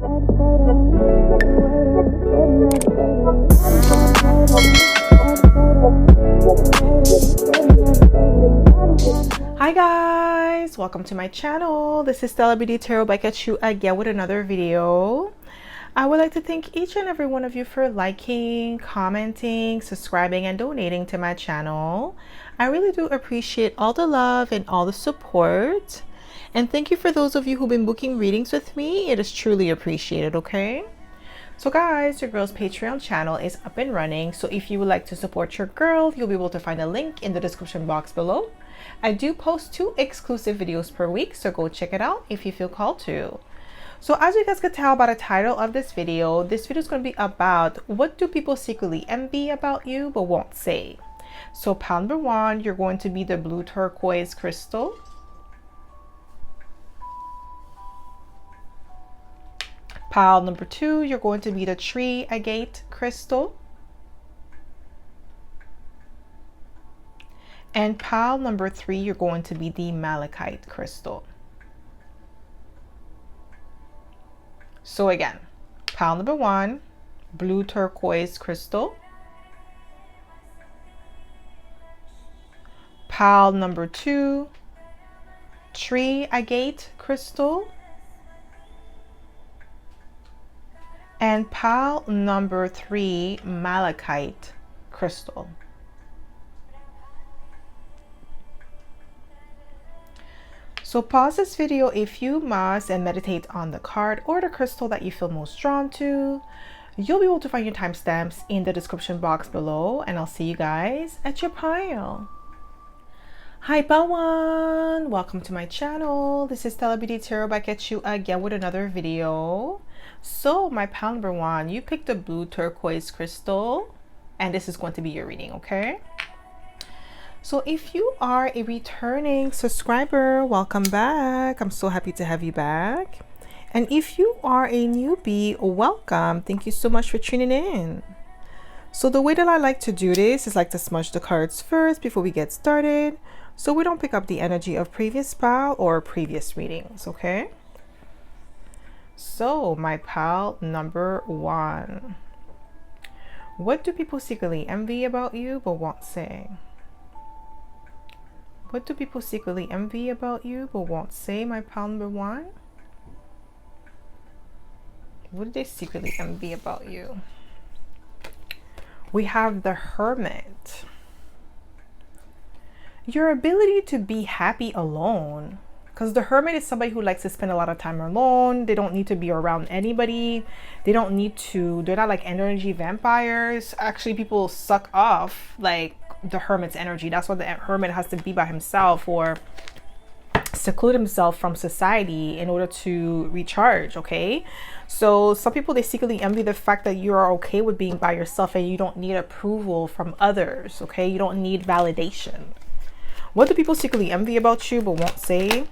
Hi guys, welcome to my channel. This is stellabeautytarot back at you again with another video. I would like to thank each and every one of you for liking, commenting, subscribing, and donating to my channel. I really do appreciate all the love and all the support. And thank you for those of you who've been booking readings with me. It is truly appreciated, okay? So guys, your girl's Patreon channel is up and running. So if you would like to support your girl, you'll be able to find a link in the description box below. I do post 2 exclusive videos per week, so go check it out if you feel called to. So as you guys could tell by the title of this video is going to be about what do people secretly envy about you but won't say. So pile number 1, you're going to be the blue turquoise crystal. Pile number 2, you're going to be the tree agate crystal. And pile number 3, you're going to be the malachite crystal. So again, pile number 1, blue turquoise crystal. Pile number 2, tree agate crystal. And pile number 3, malachite crystal. So pause this video if you must and meditate on the card or the crystal that you feel most drawn to. You'll be able to find your timestamps in the description box below, and I'll see you guys at your pile. Hi pile 1, welcome to my channel. This is stellabeautytarot back at you again with another video. So my pile number 1, you picked the blue turquoise crystal, and this is going to be your reading, okay? So if you are a returning subscriber, welcome back. I'm so happy to have you back. And if you are a newbie, welcome. Thank you so much for tuning in. So the way that I like to do this is like to smudge the cards first before we get started, so we don't pick up the energy of previous pile or previous readings, okay? So my pile number 1. What do people secretly envy about you but won't say? What do people secretly envy about you but won't say, my pile number 1? What do they secretly envy about you? We have the Hermit. Your ability to be happy alone. Because the Hermit is somebody who likes to spend a lot of time alone. They don't need to be around anybody. They don't need to, they're not like energy vampires. Actually, people suck off like the Hermit's energy. That's why the Hermit has to be by himself or seclude himself from society in order to recharge, okay? So some people, they secretly envy the fact that you are okay with being by yourself and you don't need approval from others, okay? You don't need validation. What do people secretly envy about you but won't say?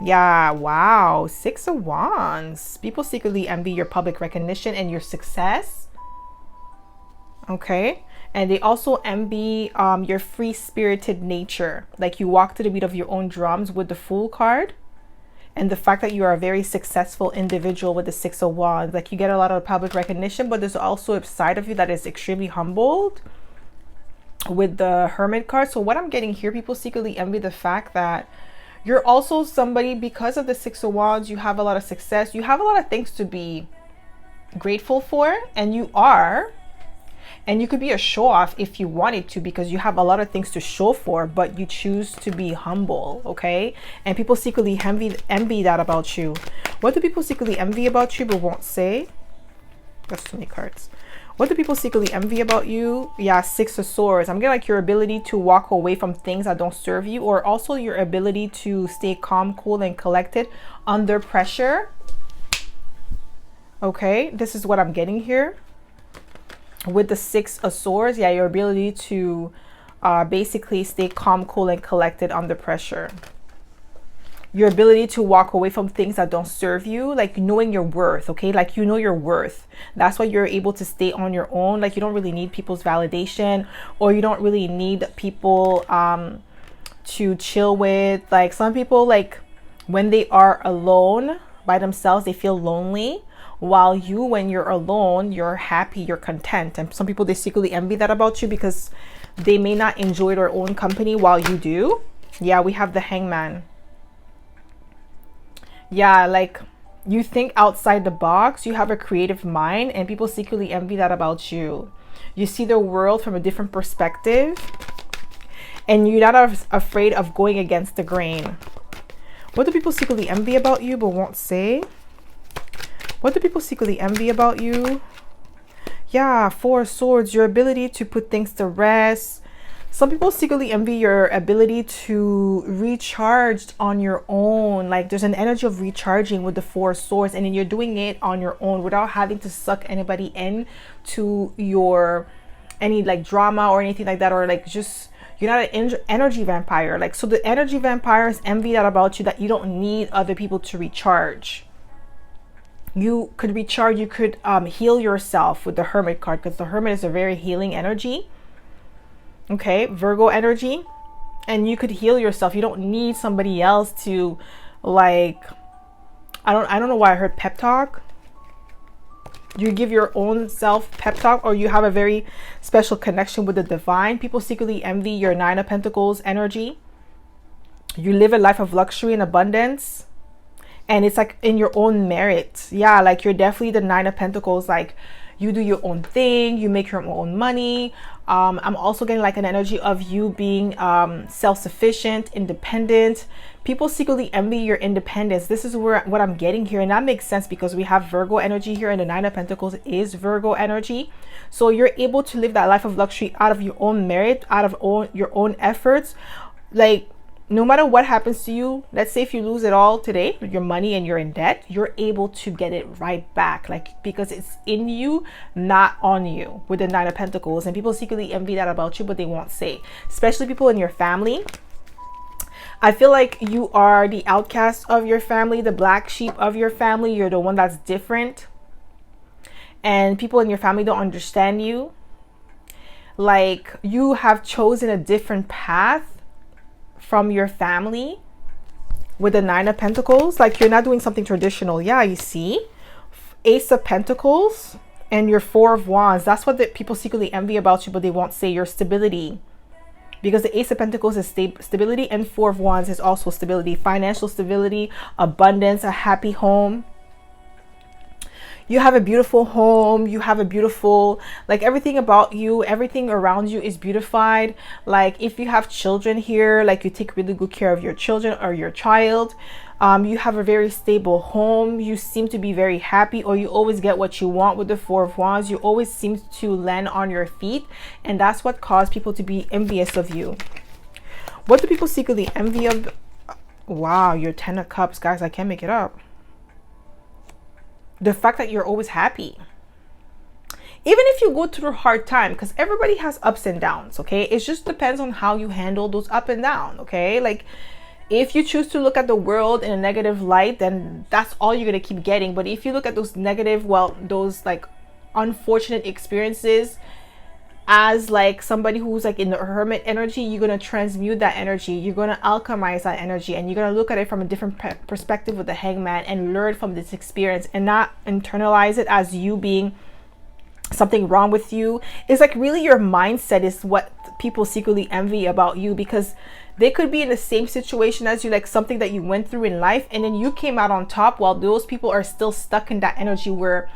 Yeah, wow, 6 of Wands. People secretly envy your public recognition and your success, okay? And they also envy your free-spirited nature. Like you walk to the beat of your own drums with the Fool card. And the fact that you are a very successful individual with the 6 of Wands. Like you get a lot of public recognition, but there's also a side of you that is extremely humbled with the Hermit card. So what I'm getting here, people secretly envy the fact that you're also somebody, because of the 6 of Wands, you have a lot of success. You have a lot of things to be grateful for, and you are. And you could be a show-off if you wanted to, because you have a lot of things to show for, but you choose to be humble, okay? And people secretly envy that about you. What do people secretly envy about you but won't say? That's too many cards. What do people secretly envy about you? Yeah, 6 of Swords. I'm getting like your ability to walk away from things that don't serve you, or also your ability to stay calm, cool, and collected under pressure. Okay, this is what I'm getting here. With the 6 of Swords, yeah, your ability to basically stay calm, cool, and collected under pressure. Your ability to walk away from things that don't serve you, like knowing your worth, okay? Like you know your worth. That's why you're able to stay on your own. Like you don't really need people's validation, or you don't really need people to chill with. Like some people, like when they are alone by themselves, they feel lonely. while you, when you're alone, you're happy, you're content. And some people, they secretly envy that about you because they may not enjoy their own company while you do. Yeah, we have the Hangman. Yeah, like you think outside the box, you have a creative mind, and people secretly envy that about you. You see the world from a different perspective, and you're not afraid of going against the grain. What do people secretly envy about you but won't say? What do people secretly envy about you? Yeah, Four of Swords, your ability to put things to rest. Some people secretly envy your ability to recharge on your own. Like there's an energy of recharging with the Four of Swords, and then you're doing it on your own without having to suck anybody in to your any like drama or anything like that, or like just you're not an energy vampire. Like, so the energy vampires envy that about you, that you don't need other people to recharge. You could recharge, you could heal yourself with the Hermit card, because the Hermit is a very healing energy. Okay, Virgo energy. And you could heal yourself. You don't need somebody else to, like, I don't know why I heard pep talk. You give your own self pep talk, or you have a very special connection with the divine. People secretly envy your Nine of Pentacles energy. You live a life of luxury and abundance, and it's like in your own merit. Yeah, like you're definitely the Nine of Pentacles. Like you do your own thing, you make your own money. I'm also getting like an energy of you being self-sufficient, independent. People secretly envy your independence. This is what I'm getting here, and that makes sense because we have Virgo energy here, and the Nine of Pentacles is Virgo energy. So you're able to live that life of luxury out of your own merit, out of your own efforts. Like no matter what happens to you, let's say if you lose it all today, your money, and you're in debt, you're able to get it right back, like because it's in you, not on you, with the Nine of Pentacles. And people secretly envy that about you, but they won't say, especially people in your family. I feel like you are the outcast of your family, the black sheep of your family. You're the one that's different, and people in your family don't understand you. Like you have chosen a different path from your family with the Nine of Pentacles. Like you're not doing something traditional. Yeah, you see, Ace of Pentacles and your Four of Wands. That's what the people secretly envy about you, but they won't say your stability. Because the Ace of Pentacles is stability, and Four of Wands is also stability, financial stability, abundance, a happy home. You have a beautiful home. You have a beautiful, like everything about you, everything around you is beautified. Like if you have children here, like you take really good care of your children or your child. You have a very stable home. You seem to be very happy, or you always get what you want with the Four of Wands. You always seem to land on your feet, and that's what caused people to be envious of you. What do people secretly envy of? Wow, your Ten of Cups, guys. I can't make it up. The fact that you're always happy. Even if you go through a hard time, because everybody has ups and downs, okay? It just depends on how you handle those up and down, okay? Like if you choose to look at the world in a negative light, then that's all you're going to keep getting. But if you look at those negative, well, those like unfortunate experiences as like somebody who's like in the Hermit energy, you're going to transmute that energy. You're going to alchemize that energy, and you're going to look at it from a different perspective with the Hangman and learn from this experience, and not internalize it as you being something wrong with you. It's like really your mindset is what people secretly envy about you, because they could be in the same situation as you, like something that you went through in life, and then you came out on top, while those people are still stuck in that energy where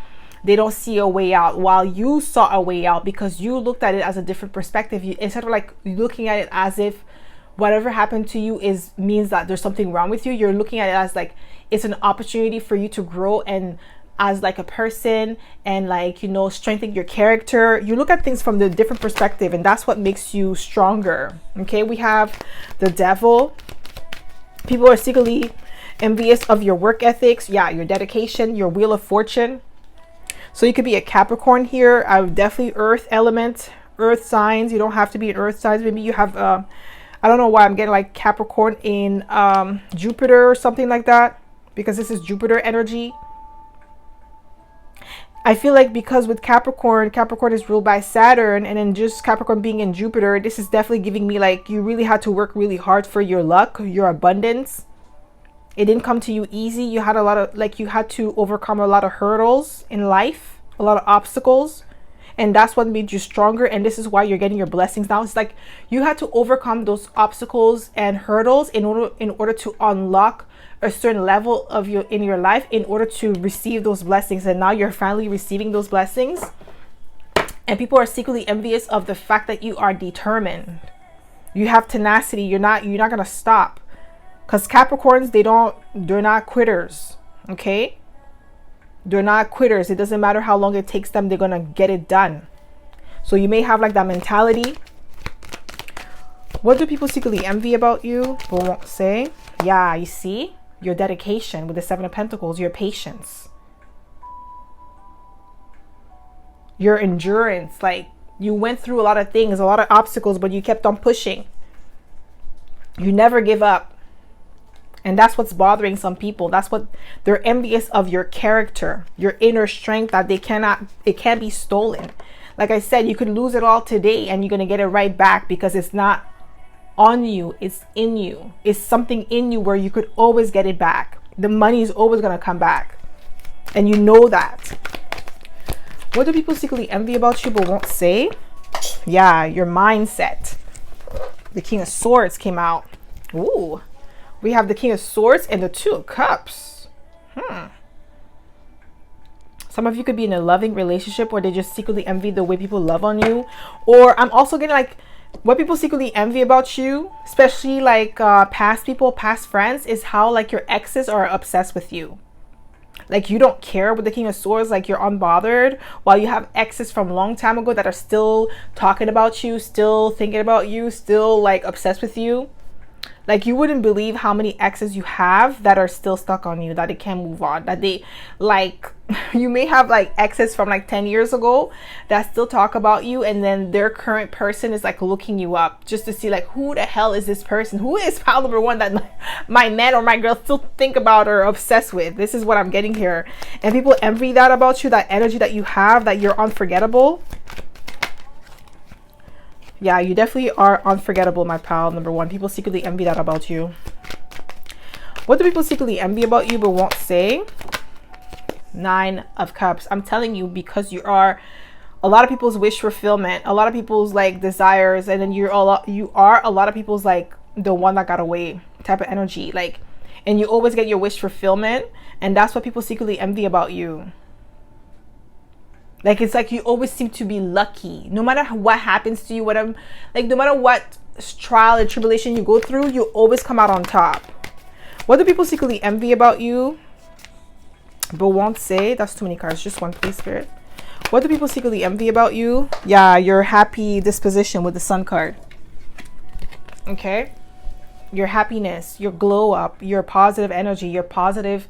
they don't see a way out, while you saw a way out because you looked at it as a different perspective. Instead of like looking at it as if whatever happened to you means that there's something wrong with you, you're looking at it as like it's an opportunity for you to grow and as like a person, and like, you know, strengthen your character. You look at things from the different perspective, and that's what makes you stronger. Okay, we have the Devil. People are secretly envious of your work ethics, yeah, your dedication, your Wheel of Fortune. So you could be a Capricorn here. I would definitely earth element, earth signs. You don't have to be an earth signs. Maybe you have I don't know why I'm getting like Capricorn in Jupiter or something like that, because this is Jupiter energy. I feel like because with Capricorn is ruled by Saturn, and then just Capricorn being in Jupiter, this is definitely giving me like you really had to work really hard for your luck, your abundance. It didn't come to you easy. You had a lot of, like, you had to overcome a lot of hurdles in life, a lot of obstacles. And that's what made you stronger. And this is why you're getting your blessings now. It's like you had to overcome those obstacles and hurdles in order to unlock a certain level of in your life in order to receive those blessings. And now you're finally receiving those blessings. And people are secretly envious of the fact that you are determined. You have tenacity. You're not going to stop. Because Capricorns, they're not quitters. Okay? They're not quitters. It doesn't matter how long it takes them. They're going to get it done. So you may have like that mentality. What do people secretly envy about you but won't say? Yeah, you see? Your dedication with the Seven of Pentacles. Your patience. Your endurance. Like, you went through a lot of things, a lot of obstacles, but you kept on pushing. You never give up. And that's what's bothering some people. That's what they're envious of, your character, your inner strength, that it can't be stolen. Like I said, you could lose it all today and you're going to get it right back, because it's not on you. It's in you. It's something in you where you could always get it back. The money is always going to come back. And you know that. What do people secretly envy about you but won't say? Yeah, your mindset. The King of Swords came out. Ooh. We have the King of Swords and the Two of Cups. Some of you could be in a loving relationship where they just secretly envy the way people love on you. Or I'm also getting like, what people secretly envy about you, especially like past people, past friends, is how like your exes are obsessed with you. Like, you don't care with the King of Swords, like you're unbothered, while you have exes from a long time ago that are still talking about you, still thinking about you, still like obsessed with you. Like, you wouldn't believe how many exes you have that are still stuck on you, that they can't move on, that they like, you may have like exes from like 10 years ago that still talk about you, and then their current person is like looking you up just to see like, who the hell is this person? Who is pile number one that my man or my girl still think about or obsessed with? This is what I'm getting here. And people envy that about you, that energy that you have, that you're unforgettable. Yeah, you definitely are unforgettable, my pal number one. People secretly envy that about you. What do people secretly envy about you but won't say? Nine of Cups. I'm telling you, because you are a lot of people's wish fulfillment, a lot of people's like desires, and then you are a lot of people's like the one that got away type of energy. Like, and you always get your wish fulfillment, and that's what people secretly envy about you. Like, it's like you always seem to be lucky. No matter what happens to you, whatever, like no matter what trial and tribulation you go through, you always come out on top. What do people secretly envy about you but won't say? That's too many cards. Just one, please, Spirit. What do people secretly envy about you? Yeah, your happy disposition with the Sun card. Okay? Your happiness, your glow up, your positive energy, your positive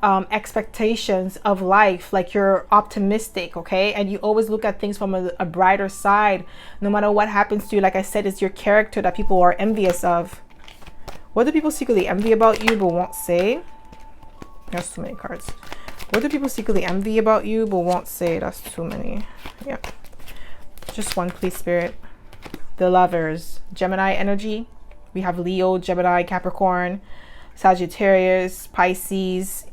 expectations of life. Like, you're optimistic, okay? And you always look at things from a brighter side, no matter what happens to you. Like I said, it's your character that people are envious of. What do people secretly envy about you but won't say? That's too many cards. What do people secretly envy about you but won't say? That's too many. Yeah, just one, please, Spirit. The Lovers, Gemini energy. We have Leo, Gemini, Capricorn, Sagittarius, Pisces,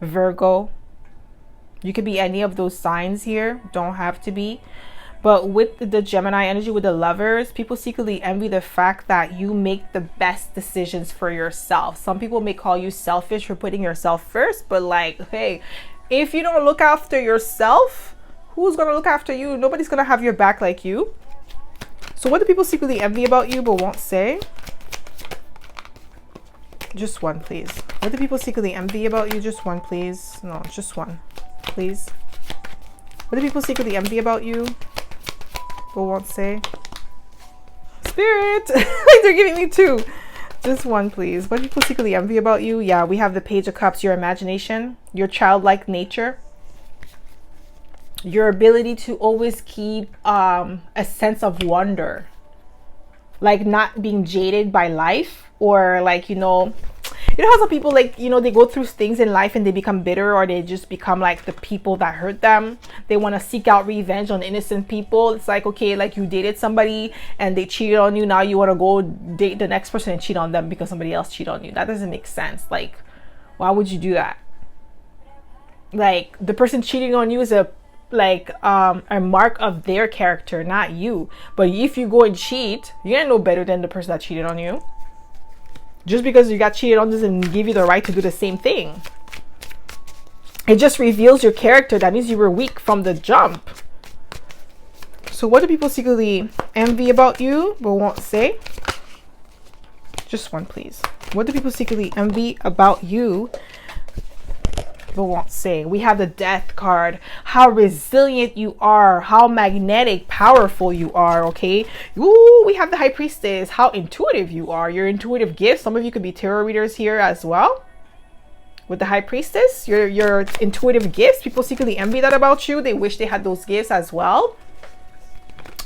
Virgo. You could be any of those signs here, don't have to be. But with the Gemini energy, with the Lovers, people secretly envy the fact that you make the best decisions for yourself. Some people may call you selfish for putting yourself first, but like, hey, if you don't look after yourself, who's gonna look after you? Nobody's gonna have your back like you. So what do people secretly envy about you but won't say? Just one, please. What do people secretly envy about you? Just one, please. No, just one, please. What do people secretly envy about you but won't say? Spirit! Like, they're giving me two. Just one, please. What do people secretly envy about you? Yeah, we have the Page of Cups. Your imagination, your childlike nature, your ability to always keep a sense of wonder, like not being jaded by life, or like, you know, You know how some people, like, you know, they go through things in life and they become bitter, or they just become like the people that hurt them. They want to seek out revenge on innocent people. It's like, okay, like you dated somebody and they cheated on you. Now you want to go date the next person and cheat on them because somebody else cheated on you. That doesn't make sense. Like, why would you do that? Like, the person cheating on you is a mark of their character, not you. But if you go and cheat, you ain't no better than the person that cheated on you. Just because you got cheated on doesn't give you the right to do the same thing. It just reveals your character. That means you were weak from the jump. So what do people secretly envy about you but won't say? Just one, please. What do people secretly envy about you but won't say? We have the Death card. How resilient you are, how magnetic, powerful you are. Okay. Ooh, we have the High Priestess. How intuitive you are. Your intuitive gifts. Some of you could be tarot readers here as well. With the High Priestess, your intuitive gifts. People secretly envy that about you. They wish they had those gifts as well.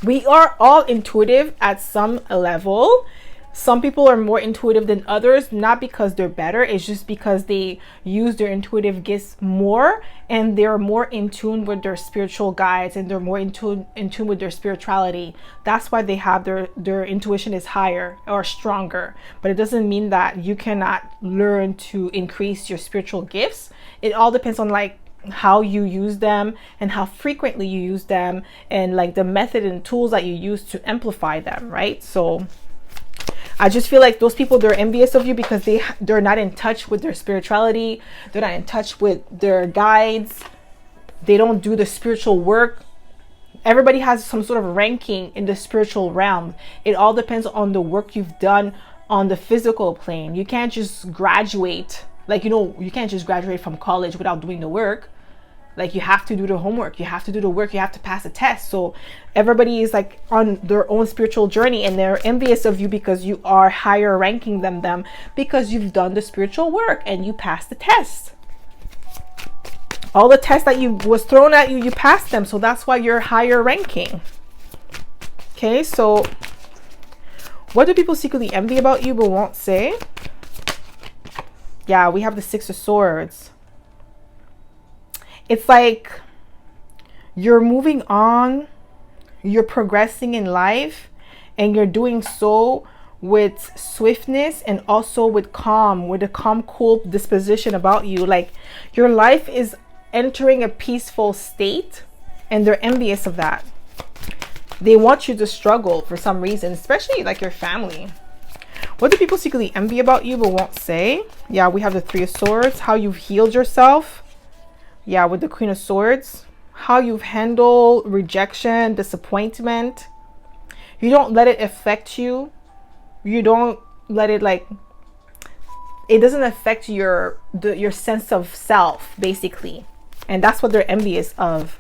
We are all intuitive at some level. Some people are more intuitive than others, not because they're better. It's just because they use their intuitive gifts more, and they're more in tune with their spiritual guides, and they're more in tune with their spirituality. That's why they have their intuition is higher or stronger. But it doesn't mean that you cannot learn to increase your spiritual gifts. It all depends on like how you use them and how frequently you use them, and like the method and tools that you use to amplify them, right? So I just feel like those people, they're envious of you because they're not in touch with their spirituality. They're not in touch with their guides. They don't do the spiritual work. Everybody has some sort of ranking in the spiritual realm. It all depends on the work you've done on the physical plane. You can't just graduate. Like, you know, you can't just graduate from college without doing the work. Like, you have to do the homework, you have to do the work, you have to pass a test. So everybody is like on their own spiritual journey, and they're envious of you because you are higher ranking than them, because you've done the spiritual work and you passed the test. All the tests that was thrown at you, you passed them. So that's why you're higher ranking. Okay, so what do people secretly envy about you but won't say? Yeah, we have the Six of Swords. It's like you're moving on, you're progressing in life, and you're doing so with swiftness and also with calm, with a calm, cool disposition about you. Like, your life is entering a peaceful state, and they're envious of that. They want you to struggle for some reason, especially like your family. What do people secretly envy about you but won't say? Yeah, we have the Three of Swords. How you've healed yourself. Yeah, with the Queen of Swords. How you've handled rejection, disappointment. You don't let it affect you. You don't let it, like, it doesn't affect your sense of self, basically. And that's what they're envious of.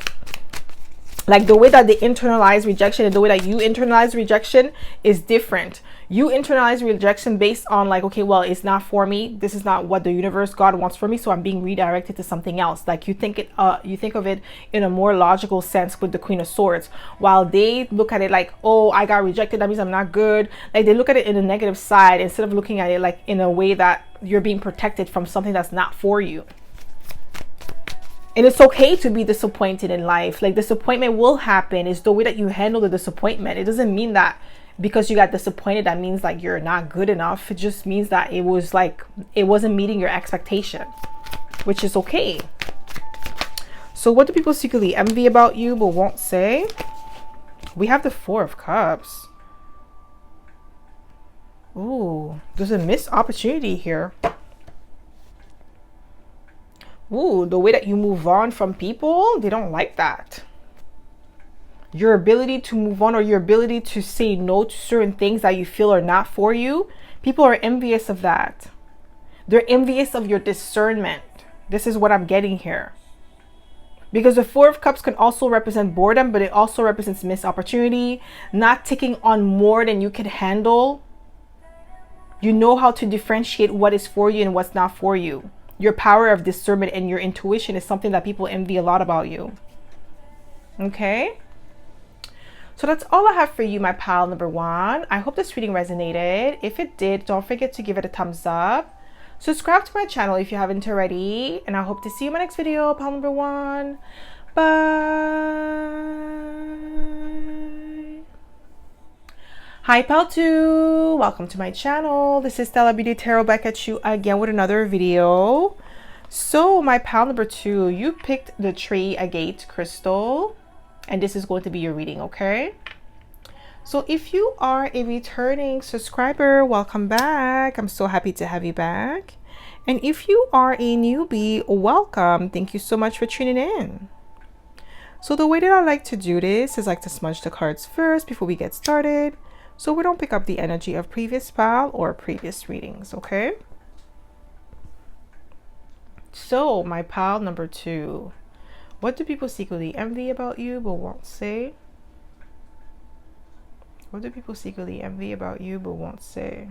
Like, the way that they internalize rejection and the way that you internalize rejection is different. You internalize rejection based on like, okay, well, it's not for me. This is not what the universe, God wants for me. So I'm being redirected to something else. Like, you think of it in a more logical sense with the Queen of Swords, while they look at it like, oh, I got rejected, that means I'm not good. Like, they look at it in a negative side instead of looking at it like in a way that you're being protected from something that's not for you. And it's okay to be disappointed in life. Like, disappointment will happen. It's the way that you handle the disappointment. It doesn't mean that because you got disappointed, that means like you're not good enough. It just means that it was like, it wasn't meeting your expectation, which is okay. So what do people secretly envy about you but won't say? We have the Four of Cups. Ooh, there's a missed opportunity here. Ooh, the way that you move on from people, they don't like that. Your ability to move on, or your ability to say no to certain things that you feel are not for you, people are envious of that. They're envious of your discernment. This is what I'm getting here. Because the Four of Cups can also represent boredom, but it also represents missed opportunity, not taking on more than you can handle. You know how to differentiate what is for you and what's not for you. Your power of discernment and your intuition is something that people envy a lot about you. Okay? So that's all I have for you, my pal number one. I hope this reading resonated. If it did, don't forget to give it a thumbs up. Subscribe to my channel if you haven't already, and I hope to see you in my next video. Pile number 1. Bye. Hi pile 2, welcome to my channel. This is Stella Beauty Tarot back at you again with another video. So my pile number 2, you picked the tree agate crystal, and this is going to be your reading, okay? So if you are a returning subscriber, welcome back. I'm so happy to have you back. And if you are a newbie, welcome. Thank you so much for tuning in. So the way that I like to do this is like to smudge the cards first before we get started, so we don't pick up the energy of previous pile or previous readings, okay? So my pile number 2, what do people secretly envy about you but won't say? What do people secretly envy about you but won't say?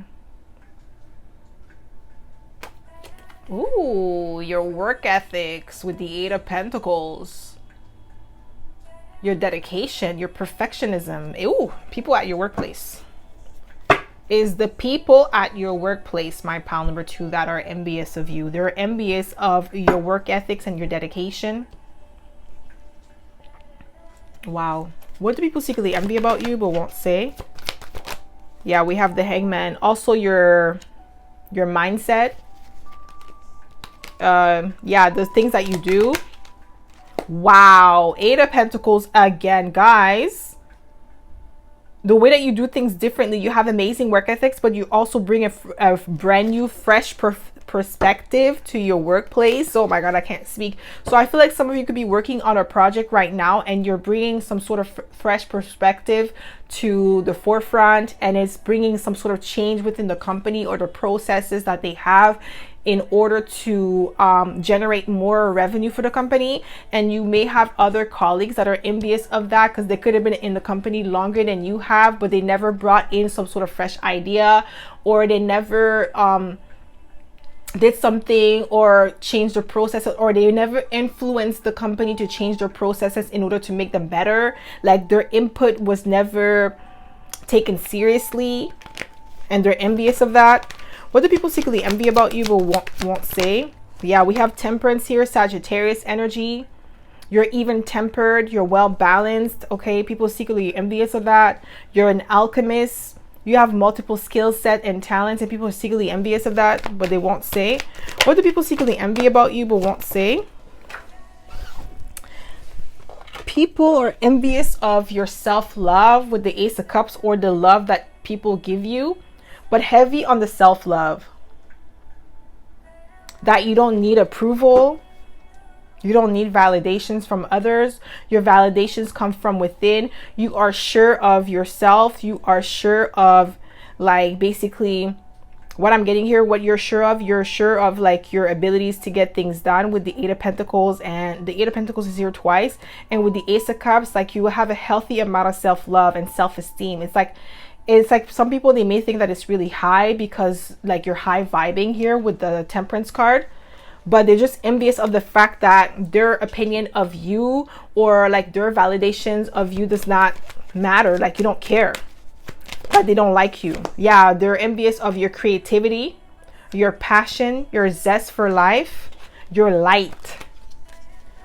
Ooh, your work ethics with the 8 of Pentacles. Your dedication, your perfectionism. Ooh, people at your workplace. Is the people at your workplace, my pile number 2, that are envious of you. They're envious of your work ethics and your dedication. Wow. What do people secretly envy about you but won't say? Yeah, we have the Hangman. Also your mindset. Yeah, the things that you do. Wow, 8 of Pentacles again, guys. The way that you do things differently, you have amazing work ethics, but you also bring a brand new, fresh perspective to your workplace. Oh my God, I can't speak. So I feel like some of you could be working on a project right now, and you're bringing some sort of fresh perspective to the forefront, and it's bringing some sort of change within the company or the processes that they have in order to generate more revenue for the company. And you may have other colleagues that are envious of that because they could have been in the company longer than you have, but they never brought in some sort of fresh idea, or they never did something or changed the processes, or they never influenced the company to change their processes in order to make them better. Like their input was never taken seriously, and they're envious of that. What do people secretly envy about you but won't say? Yeah, we have Temperance here, Sagittarius energy. You're even tempered, you're well balanced, okay? People secretly envious of that. You're an alchemist. You have multiple skill set and talents, and people are secretly envious of that, but they won't say. What do people secretly envy about you but won't say? People are envious of your self-love with the Ace of Cups, or the love that people give you, but heavy on the self-love. That you don't need approval. You don't need validations from others. Your validations come from within. You are sure of yourself. You are sure of, like, basically what I'm getting here, what you're sure of like your abilities to get things done with the 8 of Pentacles. And the 8 of Pentacles is here twice. And with the Ace of Cups, like, you will have a healthy amount of self-love and self-esteem. It's like some people, they may think that it's really high because like you're high vibing here with the Temperance card, but they're just envious of the fact that their opinion of you, or like their validations of you, does not matter. Like you don't care, that they don't like you. Yeah, they're envious of your creativity, your passion, your zest for life, your light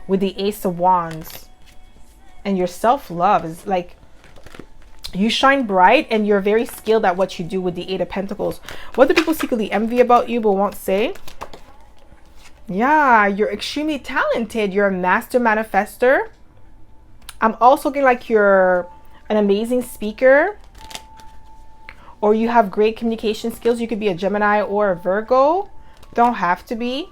with the Ace of Wands. And your self-love is like, you shine bright and you're very skilled at what you do with the 8 of Pentacles. What do people secretly envy about you but won't say? Yeah, you're extremely talented. You're a master manifester. I'm also getting like you're an amazing speaker, or you have great communication skills. You could be a Gemini or a Virgo. Don't have to be.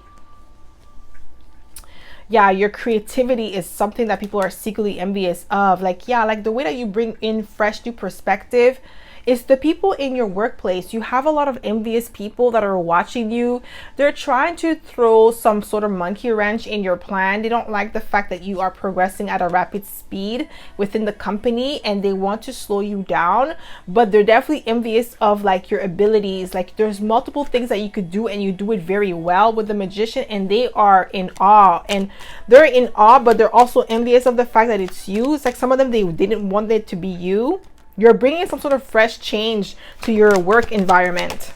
Yeah, your creativity is something that people are secretly envious of. Like, yeah, like the way that you bring in fresh new perspective is the people in your workplace. You have a lot of envious people that are watching you. They're trying to throw some sort of monkey wrench in your plan. They don't like the fact that you are progressing at a rapid speed within the company, and they want to slow you down, but they're definitely envious of like your abilities. Like there's multiple things that you could do, and you do it very well with the Magician, and they are in awe. And they're in awe, but they're also envious of the fact that it's you. It's like some of them, they didn't want it to be you. You're bringing some sort of fresh change to your work environment.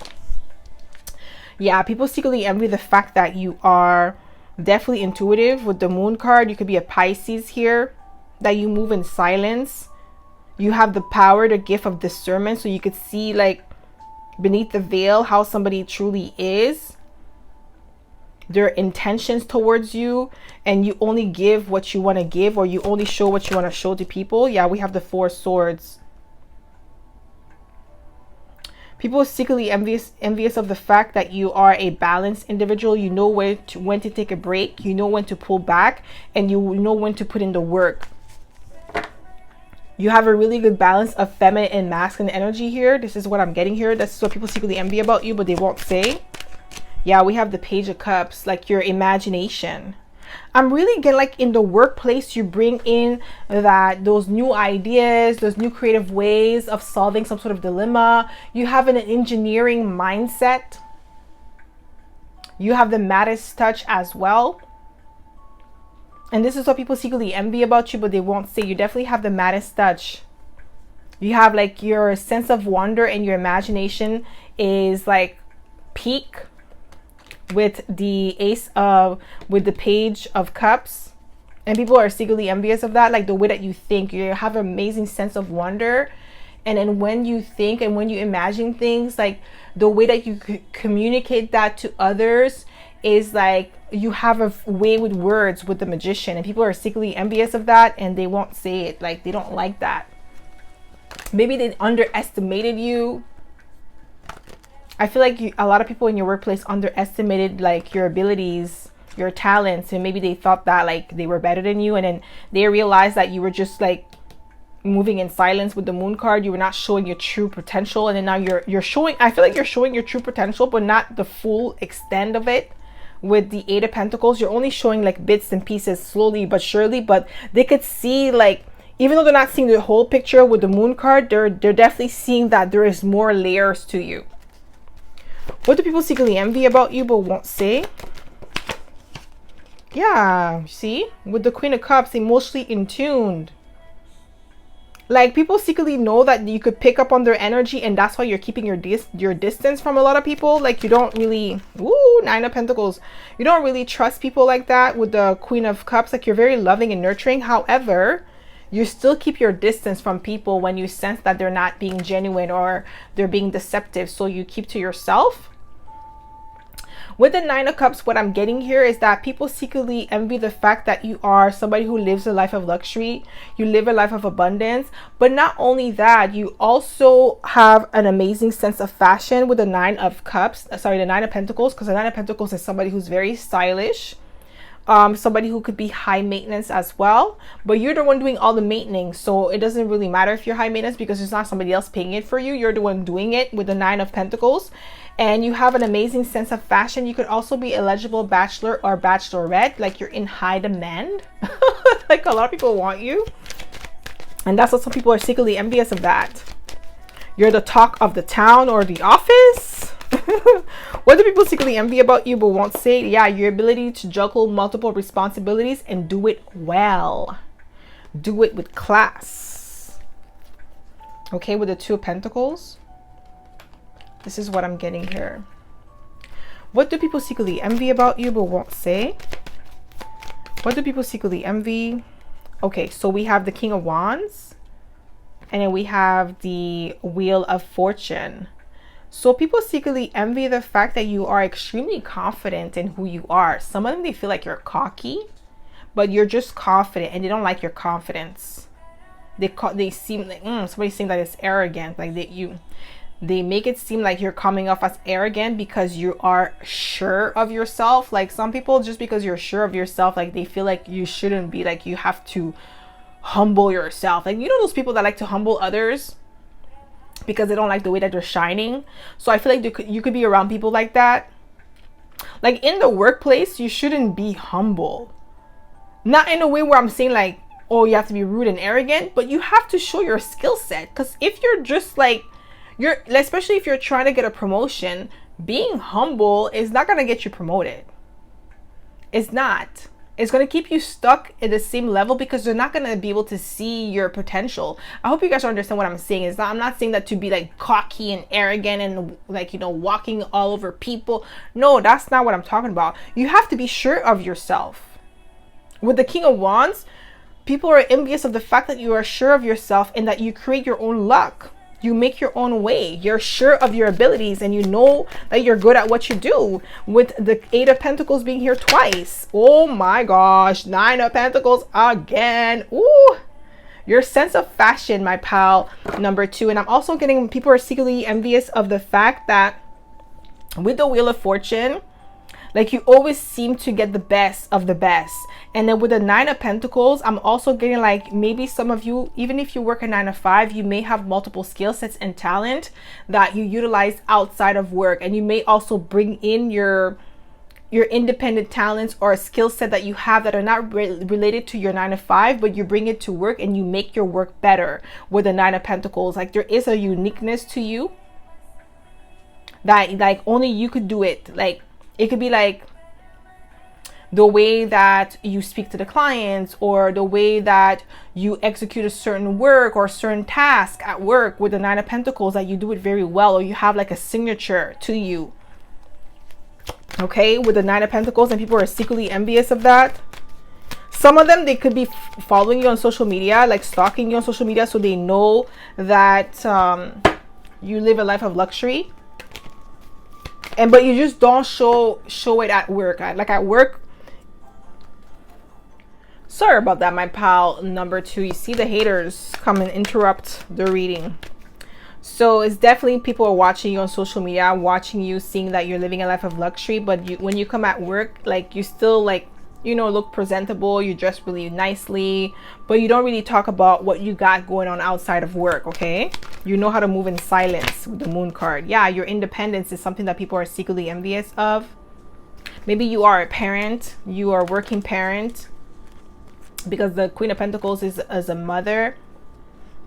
Yeah, people secretly envy the fact that you are definitely intuitive. With the moon card, you could be a Pisces here, that you move in silence. You have the power, the gift of discernment, so you could see like beneath the veil how somebody truly is, their intentions towards you, and you only give what you want to give, or you only show what you want to show to people. Yeah, we have the Four Swords. People are secretly envious of the fact that you are a balanced individual. You know when to take a break, you know when to pull back, and you know when to put in the work. You have a really good balance of feminine and masculine energy here. This is what I'm getting here. This is what people secretly envy about you, but they won't say. Yeah, we have the Page of Cups, like your imagination. I'm really getting like in the workplace, you bring in those new ideas, those new creative ways of solving some sort of dilemma. You have an engineering mindset. You have the Midas touch as well. And this is what people secretly envy about you, but they won't say. You definitely have the Midas touch. You have like your sense of wonder, and your imagination is like peak with the with the Page of Cups. And people are secretly envious of that, like the way that you think. You have an amazing sense of wonder, and then when you think and when you imagine things, like the way that you communicate that to others is like you have a way with words with the Magician, and people are secretly envious of that, and they won't say it. Like they don't like that. Maybe they underestimated you. I feel like a lot of people in your workplace underestimated like your abilities, your talents, and maybe they thought that like they were better than you, and then they realized that you were just like moving in silence with the Moon card. You were not showing your true potential, and then now you're showing, I feel like you're showing your true potential, but not the full extent of it. With the Eight of Pentacles, you're only showing like bits and pieces, slowly but surely, but they could see, like, even though they're not seeing the whole picture with the Moon card, they're definitely seeing that there is more layers to you. What do people secretly envy about you but won't say? Yeah, see, with the Queen of Cups, emotionally in tuned. Like people secretly know that you could pick up on their energy, and that's why you're keeping your distance from a lot of people. Like you don't really, ooh, Nine of Pentacles. You don't really trust people like that with the Queen of Cups. Like you're very loving and nurturing. However, you still keep your distance from people when you sense that they're not being genuine or they're being deceptive. So you keep to yourself. With the Nine of Cups, what I'm getting here is that people secretly envy the fact that you are somebody who lives a life of luxury. You live a life of abundance. But not only that, you also have an amazing sense of fashion with the Nine of Cups. Sorry, the Nine of Pentacles, because the Nine of Pentacles is somebody who's very stylish. Somebody who could be high maintenance as well, but you're the one doing all the maintenance, so it doesn't really matter if you're high maintenance because there's not somebody else paying it for you. You're the one doing it with the Nine of Pentacles, and you have an amazing sense of fashion. You could also be eligible bachelor or bachelorette, like you're in high demand. Like a lot of people want you, and that's what some people are secretly envious of. That you're the talk of the town or the office. What do people secretly envy about you but won't say? Yeah, your ability to juggle multiple responsibilities and do it well. Do it with class. Okay, with the Two of Pentacles. This is what I'm getting here. What do people secretly envy about you but won't say? What do people secretly envy? Okay, so we have the King of Wands. And then we have the Wheel of Fortune. So people secretly envy the fact that you are extremely confident in who you are. Some of them, they feel like you're cocky, but you're just confident, and they don't like your confidence. They seem like somebody saying that it's arrogant. Like they make it seem like you're coming off as arrogant because you are sure of yourself. Like some people, just because you're sure of yourself, like they feel like you shouldn't be, like you have to humble yourself. Like, you know, those people that like to humble others because they don't like the way that they're shining. So I feel like you could be around people like that. Like in the workplace, you shouldn't be humble. Not in a way where I'm saying like, oh, you have to be rude and arrogant, but you have to show your skill set. Because if you're just like, especially if you're trying to get a promotion, being humble is not going to get you promoted. It's not. It's going to keep you stuck at the same level because they're not going to be able to see your potential. I hope you guys understand what I'm saying. Is that I'm not saying that to be like cocky and arrogant and like, you know, walking all over people. No, that's not what I'm talking about. You have to be sure of yourself. With the King of Wands, people are envious of the fact that you are sure of yourself and that you create your own luck. You make your own way. You're sure of your abilities and you know that you're good at what you do. With the 8 of Pentacles being here twice. Oh my gosh. 9 of Pentacles again. Ooh. Your sense of fashion, my pal, number 2. And I'm also getting people are secretly envious of the fact that with the Wheel of Fortune, like you always seem to get the best of the best. And then with the 9 of Pentacles, I'm also getting like maybe some of you, even if you work a 9 to 5, you may have multiple skill sets and talent that you utilize outside of work. And you may also bring in your independent talents or a skill set that you have that are not related to your 9 to 5, but you bring it to work and you make your work better with the 9 of Pentacles. Like there is a uniqueness to you that like only you could do it. Like it could be like the way that you speak to the clients or the way that you execute a certain work or a certain task at work with the 9 of Pentacles, that you do it very well, or you have like a signature to you. Okay, with the 9 of Pentacles, and people are secretly envious of that. Some of them, they could be following you on social media, like stalking you on social media, so they know that you live a life of luxury. But you just don't show it at work. Like at work, sorry about that, my pal, number 2. You see the haters come and interrupt the reading. So it's definitely people are watching you on social media, watching you, seeing that you're living a life of luxury. But when you come at work, like you still like, you know, look presentable, you dress really nicely, but you don't really talk about what you got going on outside of work. Okay, you know how to move in silence with the Moon card. Yeah, your independence is something that people are secretly envious of. Maybe you are a parent, you are a working parent, because the Queen of Pentacles is as a mother.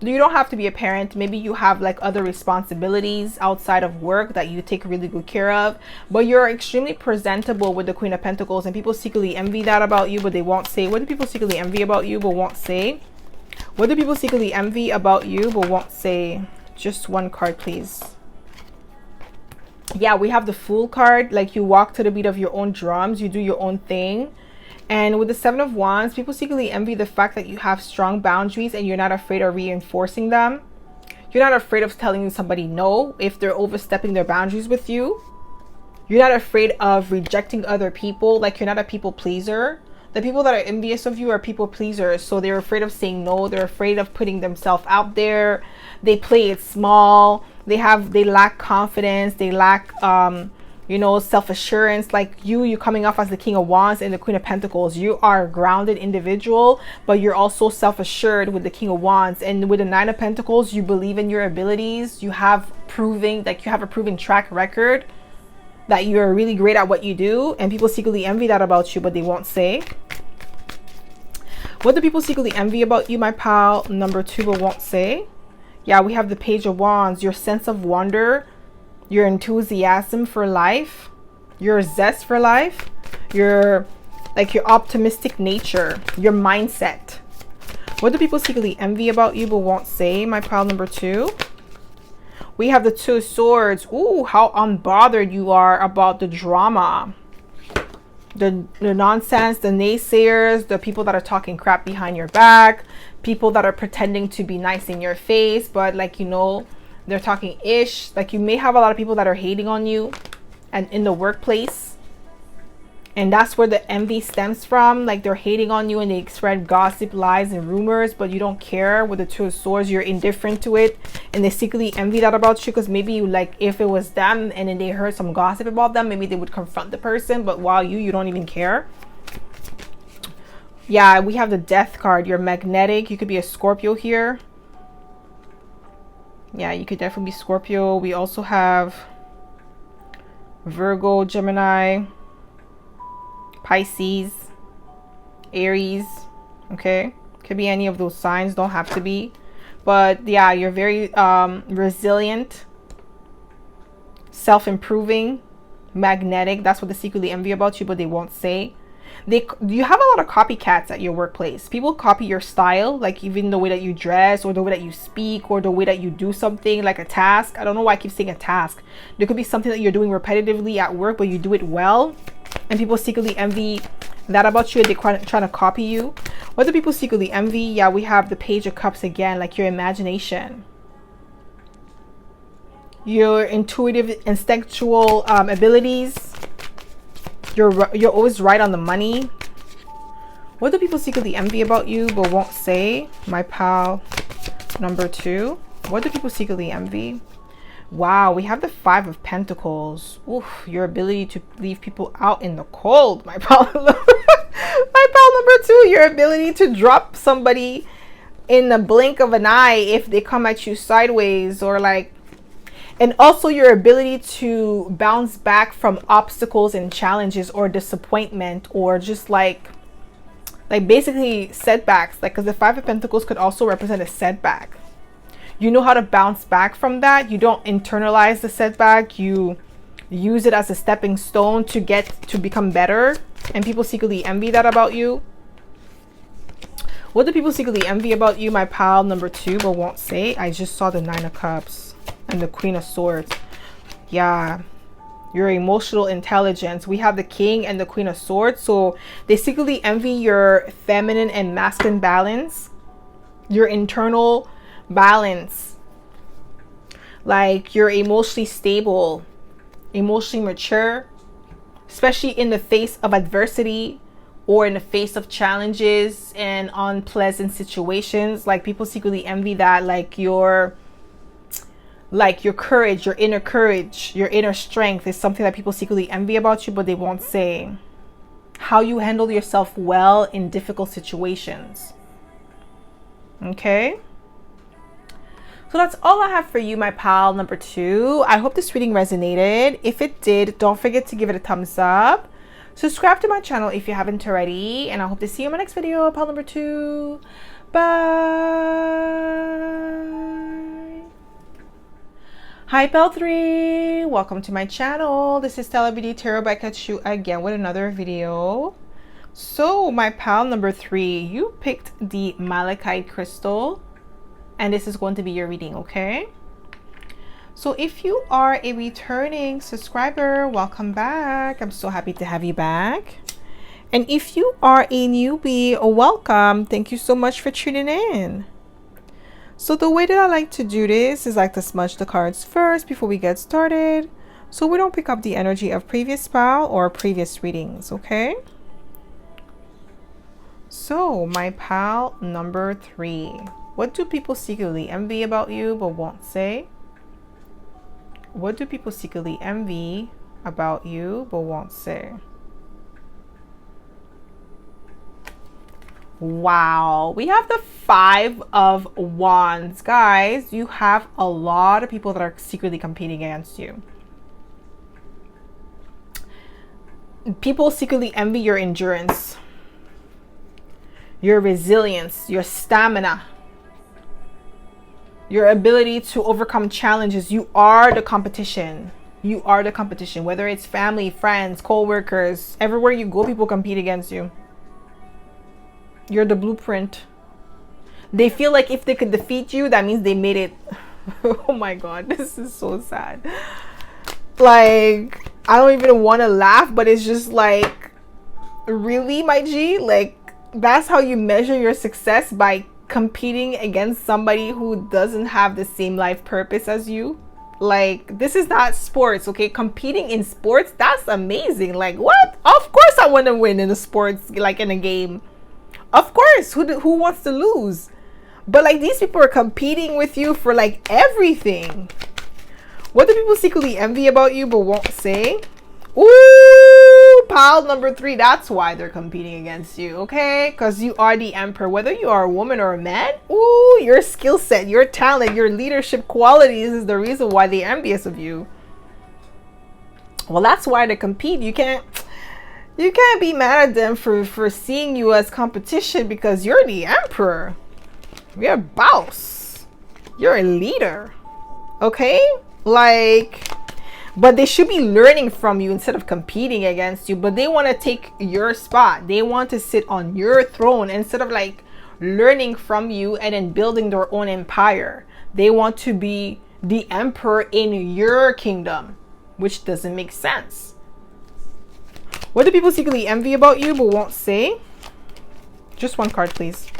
You don't have to be a parent. Maybe you have like other responsibilities outside of work that you take really good care of, but you're extremely presentable with the Queen of Pentacles, and people secretly envy that about you, but they won't say. What do people secretly envy about you but won't say? What do people secretly envy about you but won't say? Just one card, please. Yeah, we have the Fool card. Like you walk to the beat of your own drums, you do your own thing. And with the 7 of Wands, people secretly envy the fact that you have strong boundaries and you're not afraid of reinforcing them. You're not afraid of telling somebody no if they're overstepping their boundaries with you. You're not afraid of rejecting other people. Like you're not a people pleaser. The people that are envious of you are people pleasers. So they're afraid of saying no. They're afraid of putting themselves out there. They play it small. They lack confidence. They lack you know, self-assurance. Like you coming off as the King of Wands and the Queen of Pentacles, you are a grounded individual, but you're also self-assured with the King of Wands. And with the 9 of Pentacles, you believe in your abilities. You have proving, like you have a proven track record that you're really great at what you do, and people secretly envy that about you, but they won't say. What do people secretly envy about you, my pal, number 2, but won't say? Yeah, we have the Page of Wands. Your sense of wonder, your enthusiasm for life, your zest for life, your optimistic nature, your mindset. What do people secretly envy about you but won't say, my pal, number 2? We have the 2 of Swords. Ooh, how unbothered you are about the drama, the nonsense, the naysayers, the people that are talking crap behind your back, people that are pretending to be nice in your face, but like, you know, they're talking ish. Like you may have a lot of people that are hating on you and in the workplace, and that's where the envy stems from. Like they're hating on you and they spread gossip, lies, and rumors, but you don't care. With the 2 of Swords, you're indifferent to it, and they secretly envy that about you, because maybe you, like, if it was them and then they heard some gossip about them, maybe they would confront the person, but while you don't even care. Yeah, we have the Death card. You're magnetic. You could be a Scorpio here. Yeah, you could definitely be Scorpio. We also have Virgo, Gemini, Pisces, Aries. Okay, could be any of those signs, don't have to be. But yeah, you're very resilient, self-improving, magnetic. That's what they secretly envy about you, but they won't say. You have a lot of copycats at your workplace. People copy your style, like even the way that you dress or the way that you speak or the way that you do something, like a task. I don't know why I keep saying a task. There could be something that you're doing repetitively at work, but you do it well, and people secretly envy that about you, and they're trying to copy you. What do people secretly envy? Yeah, we have the Page of Cups again, like your imagination, your intuitive, instinctual abilities. You're always right on the money. What do people secretly envy about you but won't say? My pal number 2. What do people secretly envy? Wow, we have the 5 of Pentacles. Oof, your ability to leave people out in the cold, my pal. My pal number 2, your ability to drop somebody in the blink of an eye if they come at you sideways, or like, and also your ability to bounce back from obstacles and challenges or disappointment, or just like basically setbacks. Like, because the 5 of Pentacles could also represent a setback. You know how to bounce back from that. You don't internalize the setback. You use it as a stepping stone to become better. And people secretly envy that about you. What do people secretly envy about you, my pal number 2, but won't say? I just saw the 9 of Cups and the Queen of Swords. Yeah, your emotional intelligence. We have the King and the Queen of Swords. So they secretly envy your feminine and masculine balance, your internal balance. Like, you're emotionally stable, emotionally mature, especially in the face of adversity or in the face of challenges and unpleasant situations. Like, people secretly envy that, like your courage, your inner strength is something that people secretly envy about you, but they won't say. How you handle yourself well in difficult situations. Okay? So that's all I have for you, my pal number 2. I hope this reading resonated. If it did, don't forget to give it a thumbs up. Subscribe to my channel if you haven't already. And I hope to see you in my next video, pal number 2. Bye. Hi, pal 3. Welcome to my channel. This is stellabeautytarot back at you again with another video. So, my pal number 3, you picked the malachite crystal. And this is going to be your reading, okay? So if you are a returning subscriber, welcome back. I'm so happy to have you back. And if you are a newbie, welcome. Thank you so much for tuning in. So the way that I like to do this is like to smudge the cards first before we get started, so we don't pick up the energy of previous pal or previous readings, okay? So my pal number 3. What do people secretly envy about you but won't say? What do people secretly envy about you but won't say? Wow, we have the 5 of Wands. Guys, you have a lot of people that are secretly competing against you. People secretly envy your endurance, your resilience, your stamina, your ability to overcome challenges. You are the competition. You are the competition. Whether it's family, friends, co-workers, everywhere you go, people compete against you. You're the blueprint. They feel like if they could defeat you, that means they made it. Oh my God, this is so sad. Like, I don't even want to laugh, but it's just like, really, my G? Like, that's how you measure your success, by competing against somebody who doesn't have the same life purpose as you? Like, this is not sports, okay? Competing in sports, that's amazing. Like, what? Of course I want to win in a sports, like in a game. Of course, who wants to lose? But like, these people are competing with you for like everything. What do people secretly envy about you but won't say? Ooh, pile number 3, that's why they're competing against you, okay? Because you are the emperor. Whether you are a woman or a man, ooh, your skill set, your talent, your leadership qualities is the reason why they're envious of you. Well, that's why they compete. You can't be mad at them for seeing you as competition, because you're the emperor. You're a boss. You're a leader, okay? Like, But they should be learning from you instead of competing against you. But they want to take your spot. They want to sit on your throne instead of like learning from you and then building their own empire. They want to be the emperor in your kingdom, which doesn't make sense. What do people secretly envy about you but won't say? Just one card, please.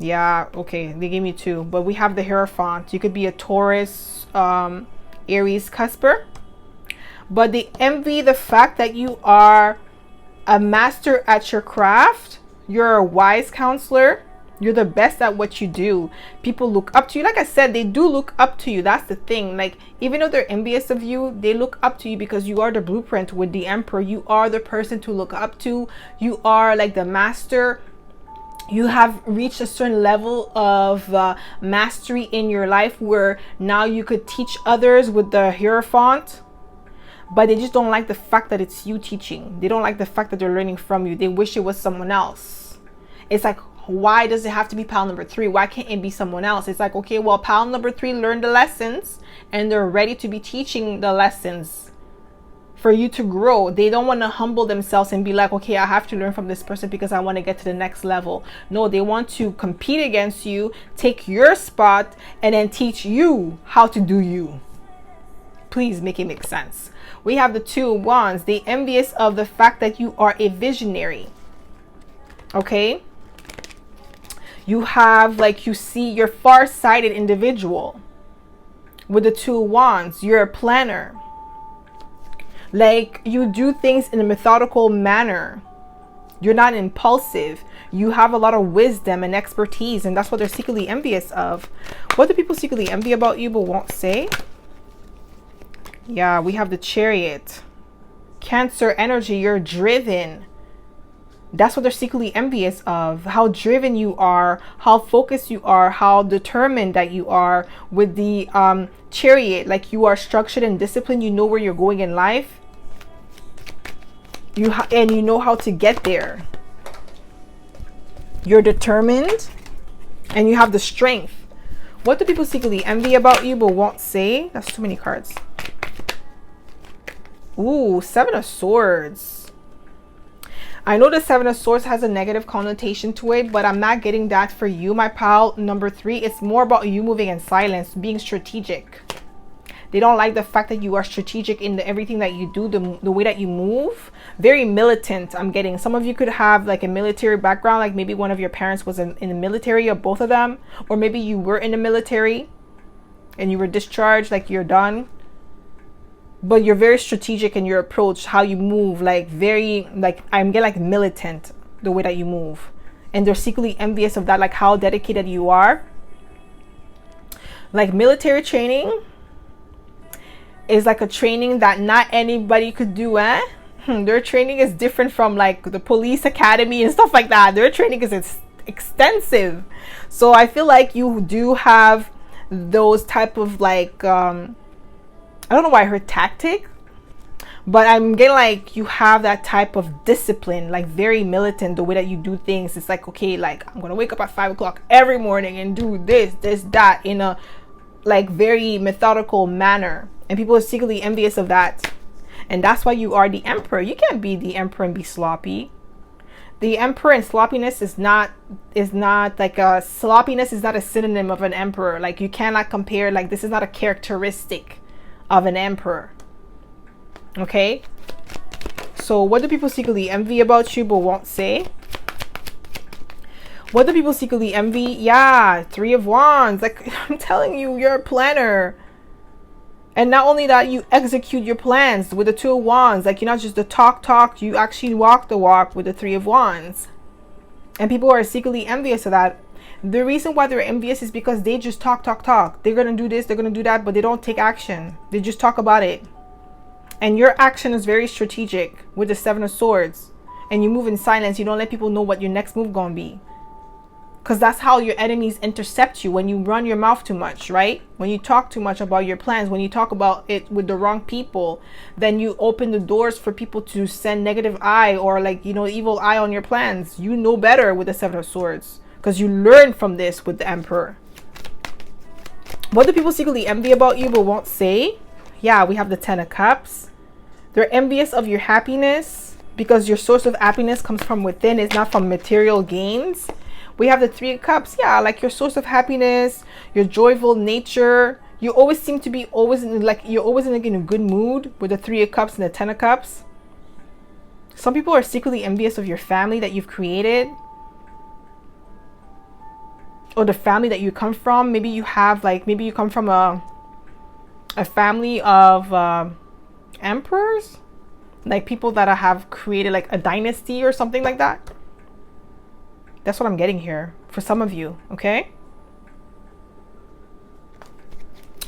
Yeah, okay, they gave me two, but we have the Hierophant. You could be a Taurus, Aries cusper, but they envy the fact that you are a master at your craft. You're a wise counselor. You're the best at what you do. People look up to you. Like I said, they do look up to you. That's the thing. Like, even though they're envious of you, they look up to you because you are the blueprint with the Emperor. You are the person to look up to. You are like the master. You have reached a certain level of mastery in your life where now you could teach others with the Hierophant. But they just don't like the fact that it's you teaching. They don't like the fact that they're learning from you. They wish it was someone else. It's like, why does it have to be pal number 3? Why can't it be someone else? It's like, okay, well, pal number 3 learned the lessons and they're ready to be teaching the lessons for you to grow. They don't want to humble themselves and be like, okay, I have to learn from this person because I want to get to the next level. No, they want to compete against you, take your spot, and then teach you how to do you. Please make it make sense. We have the Two of Wands. They envious of the fact that you are a visionary. Okay? You have, like, you see, you're far-sighted individual. With the Two of Wands, you're a planner. Like, you do things in a methodical manner. You're not impulsive. You have a lot of wisdom and expertise, and that's what they're secretly envious of. What do people secretly envy about you but won't say? Yeah, we have the Chariot. Cancer energy, you're driven. That's what they're secretly envious of. How driven you are, how focused you are, how determined that you are. With the Chariot, like, you are structured and disciplined. You know where you're going in life. And you know how to get there. You're determined and you have the strength. What do people secretly envy about you but won't say? That's too many cards. Ooh, Seven of Swords. I know the Seven of Swords has a negative connotation to it, but I'm not getting that for you, my pal number 3. It's more about you moving in silence, being strategic. They don't like the fact that you are strategic in everything that you do, the way that you move. Very militant, I'm getting. Some of you could have like a military background, like maybe one of your parents was in the military, or both of them. Or maybe you were in the military and you were discharged, like you're done. But you're very strategic in your approach, how you move, like very, like, I'm getting like militant, the way that you move. And they're secretly envious of that, like how dedicated you are. Like, military training is like a training that not anybody could do, eh? Their training is different from like the police academy and stuff like that. Their training is extensive. So I feel like you do have those type of like, I don't know why I heard tactic, but I'm getting like you have that type of discipline, like very militant, the way that you do things. It's like, okay, like I'm gonna wake up at 5 o'clock every morning and do this, that in a like very methodical manner. And people are secretly envious of that. And that's why you are the Emperor. You can't be the Emperor and be sloppy. The Emperor and sloppiness is not like a sloppiness is not a synonym of an Emperor. Like, you cannot compare, like, this is not a characteristic of an Emperor. Okay? So what do people secretly envy about you but won't say? What do people secretly envy? Yeah, Three of Wands. Like, I'm telling you, you're a planner. And not only that, you execute your plans with the Two of Wands. Like, you're not just the talk, you actually walk the walk with the Three of Wands. And people are secretly envious of that. The reason why they're envious is because they just talk. They're going to do this, they're going to do that, but they don't take action. They just talk about it. And your action is very strategic with the Seven of Swords. And you move in silence. You don't let people know what your next move going to be. Because that's how your enemies intercept you, when you run your mouth too much, right? When you talk too much about your plans, when you talk about it with the wrong people, then you open the doors for people to send negative eye or like, you know, evil eye on your plans. You know better with the Seven of Swords because you learned from this with the Emperor. What do people secretly envy about you but won't say? Yeah, we have the 10 of Cups. They're envious of your happiness because your source of happiness comes from within. It's not from material gains. We have the 3 of Cups. Yeah, like your source of happiness, your joyful nature. You always seem to be always in, like, you're always in a good mood with the 3 of Cups and the 10 of Cups. Some people are secretly envious of your family that you've created, or the family that you come from. Maybe you have, like, maybe you come from a family of emperors, like people that have created like a dynasty or something like that. That's what I'm getting here for some of you. Okay,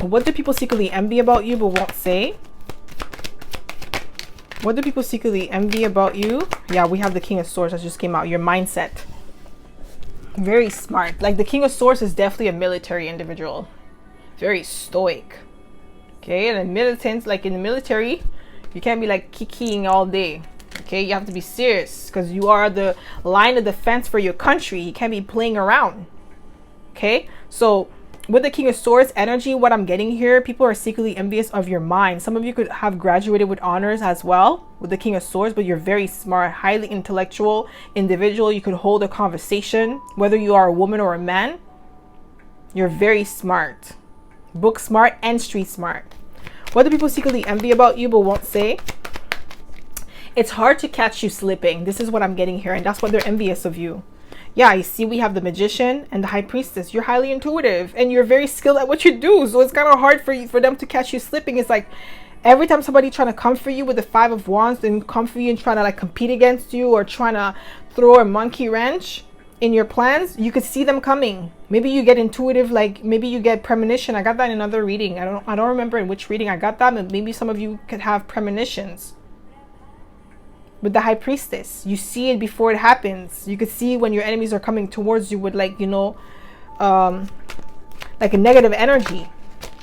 what do people secretly envy about you but won't say? What do people secretly envy about you? Yeah, we have the King of Swords that just came out. Your mindset. Very smart. Like the King of Swords is definitely a military individual. Very stoic. Okay, and in militants, like in the military, you can't be like kikiing all day. Okay, you have to be serious because you are the line of defense for your country. You can't be playing around. Okay, so with the King of Swords energy, what I'm getting here, people are secretly envious of your mind. Some of you could have graduated with honors as well with the King of Swords, but you're very smart, highly intellectual individual. You could hold a conversation, whether you are a woman or a man. You're very smart, book smart and street smart. What do people secretly envy about you but won't say? It's hard to catch you slipping. This is what I'm getting here, and that's what they're envious of you. Yeah, you see, we have the Magician and the High Priestess. You're highly intuitive and you're very skilled at what you do. So it's kind of hard for them to catch you slipping. It's like every time somebody trying to come for you with the 5 of Wands, then come for you and trying to like compete against you or trying to throw a monkey wrench in your plans, you could see them coming. Maybe you get intuitive, like maybe you get premonition. I got that in another reading. I don't remember in which reading I got that, but maybe some of you could have premonitions. With the High Priestess, you see it before it happens. You could see when your enemies are coming towards you with like, you know, like a negative energy.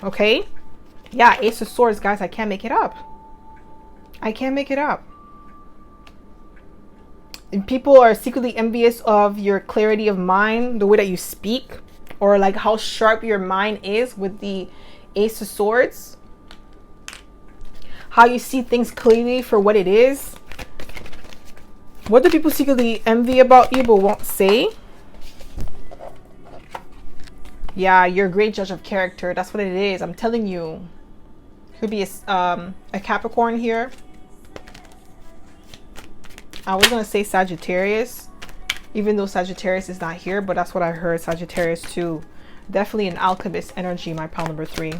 Okay, yeah, Ace of Swords, guys. I can't make it up. I can't make it up. And people are secretly envious of your clarity of mind, the way that you speak, or like how sharp your mind is with the Ace of Swords. How you see things clearly for what it is. What do people secretly envy about you but won't say? Yeah, you're a great judge of character. That's what it is. I'm telling you. Could be a Capricorn here. I was going to say Sagittarius, even though Sagittarius is not here, but that's what I heard. Sagittarius too. Definitely an alchemist energy, my pile number 3.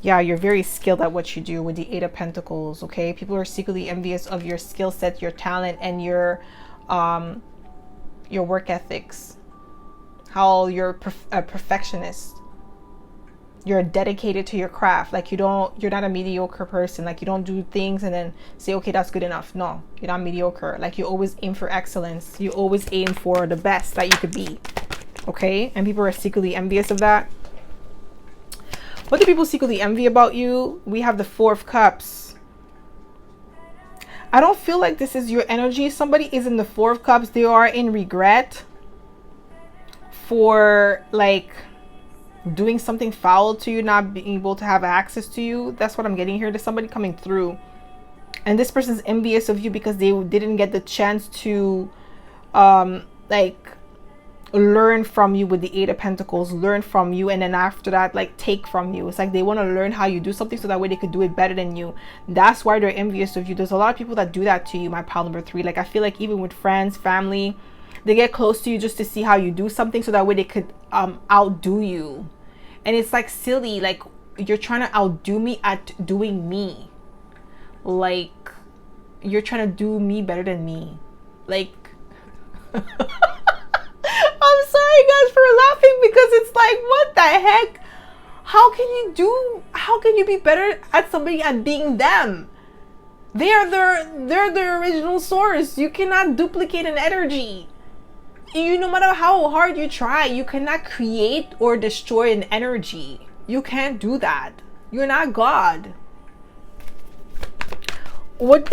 Yeah, you're very skilled at what you do with the 8 of Pentacles. Okay, people are secretly envious of your skill set, your talent, and your work ethics. How you're a perfectionist. You're dedicated to your craft. Like you're not a mediocre person. Like you don't do things and then say, okay, that's good enough. No, you're not mediocre. Like you always aim for excellence. You always aim for the best that you could be. Okay, and people are secretly envious of that. What do people secretly envy about you? We have the 4 of Cups. I don't feel like this is your energy. Somebody is in the 4 of Cups. They are in regret for like doing something foul to you, not being able to have access to you. That's what I'm getting here. There's somebody coming through. And this person's envious of you because they didn't get the chance to like learn from you with the 8 of Pentacles, learn from you, and then after that like take from you. It's like they want to learn how you do something so that way they could do it better than you. That's why they're envious of you. There's a lot of people that do that to you, my pile number 3. Like I feel like even with friends, family, they get close to you just to see how you do something so that way they could outdo you. And it's like silly, like you're trying to outdo me at doing me. Like you're trying to do me better than me. Like I'm sorry guys for laughing because it's like, what the heck? How can you be better at somebody at being them? They're the original source. You cannot duplicate an energy. No matter how hard you try, you cannot create or destroy an energy. You can't do that. You're not God. What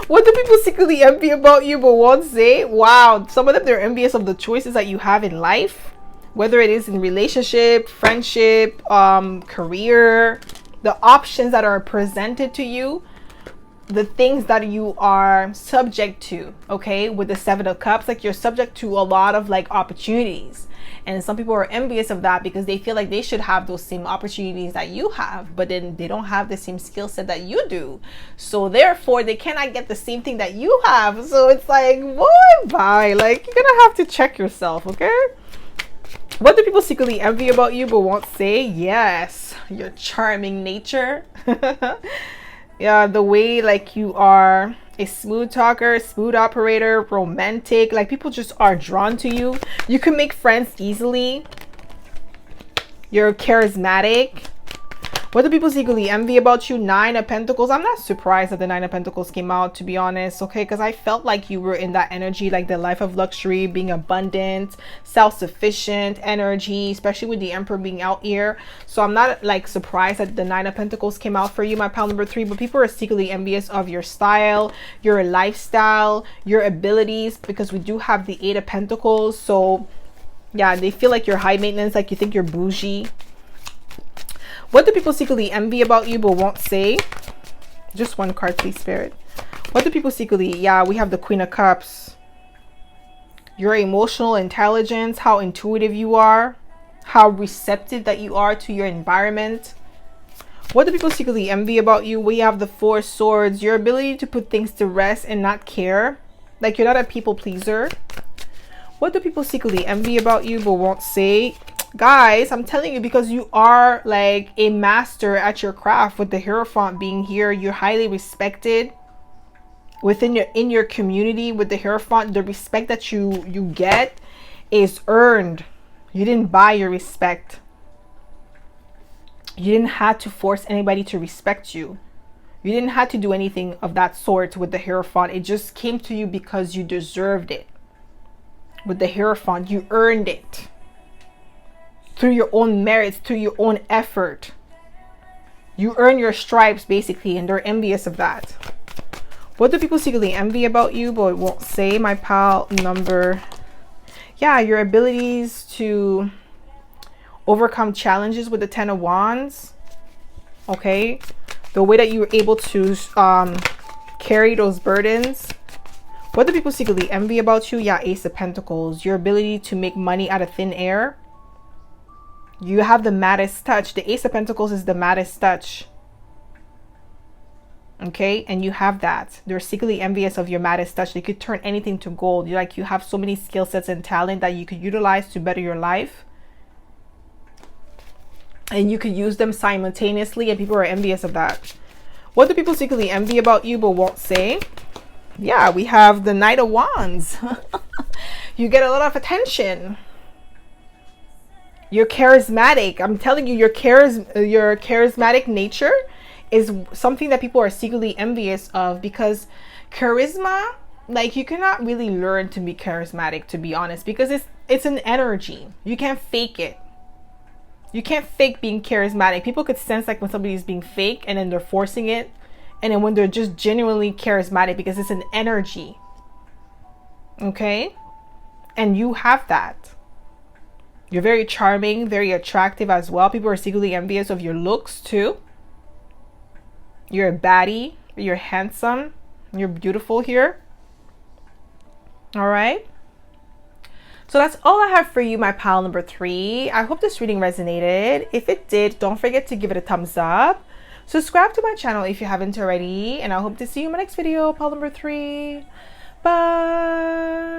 what do people secretly envy about you but won't say? Wow, some of them, they're envious of the choices that you have in life. whether it is in relationship, friendship, career, the options that are presented to you, the things that you are subject to, okay, with the Seven of Cups, like you're subject to a lot of like opportunities. And some people are envious of that because they feel like they should have those same opportunities that you have, but then they don't have the same skill set that you do. So therefore, they cannot get the same thing that you have. So it's like, boy, bye. Like, you're gonna have to check yourself, okay? What do people secretly envy about you but won't say? Yes, your charming nature. Yeah, the way like you are a smooth talker, smooth operator, romantic, like people just are drawn to you. You can make friends easily. You're charismatic. What do people secretly envy about you? Nine of Pentacles. I'm not surprised that the Nine of Pentacles came out, to be honest, okay? Because I felt like you were in that energy, like the life of luxury, being abundant, self-sufficient energy, especially with the Emperor being out here. So I'm not like surprised that the Nine of Pentacles came out for you, my pal number 3. But people are secretly envious of your style, your lifestyle, your abilities, because we do have the Eight of Pentacles. So yeah, they feel like you're high maintenance, like you think you're bougie. What do people secretly envy about you but won't say? Just one card, please, Spirit. What do people secretly... Yeah, we have the Queen of Cups. Your emotional intelligence, how intuitive you are, how receptive that you are to your environment. What do people secretly envy about you? We have the Four Swords. Your ability to put things to rest and not care. Like, you're not a people pleaser. What do people secretly envy about you but won't say? Guys, I'm telling you, because you are like a master at your craft with the Hierophant being here. You're highly respected within your community with the Hierophant. The respect that you get is earned. You didn't buy your respect. You didn't have to force anybody to respect you. You didn't have to do anything of that sort with the Hierophant. It just came to you because you deserved it. With the Hierophant, you earned it. Through your own merits, through your own effort. You earn your stripes, basically, and they're envious of that. What do people secretly envy about you but won't say, my pal number? Yeah, your abilities to overcome challenges with the Ten of Wands. Okay? The way that you were able to carry those burdens. What do people secretly envy about you? Yeah, Ace of Pentacles. Your ability to make money out of thin air. You have the maddest touch. The Ace of Pentacles is the maddest touch. Okay, and you have that. They're secretly envious of your maddest touch. They could turn anything to gold. You're like, you have so many skill sets and talent that you could utilize to better your life. And you could use them simultaneously, and people are envious of that. What do people secretly envy about you but won't say? Yeah, we have the Knight of Wands. You get a lot of attention. You're charismatic. I'm telling you, your charismatic nature is something that people are secretly envious of, because charisma, like, you cannot really learn to be charismatic, to be honest, because it's an energy. You can't fake it. You can't fake being charismatic. People could sense like when somebody is being fake and then they're forcing it, and then when they're just genuinely charismatic, because it's an energy. Okay? And you have that. You're very charming, very attractive as well. People are secretly envious of your looks too. You're a baddie. You're handsome. You're beautiful here. All right. So that's all I have for you, my pal number 3. I hope this reading resonated. If it did, don't forget to give it a thumbs up. Subscribe to my channel if you haven't already. And I hope to see you in my next video, pal number 3. Bye.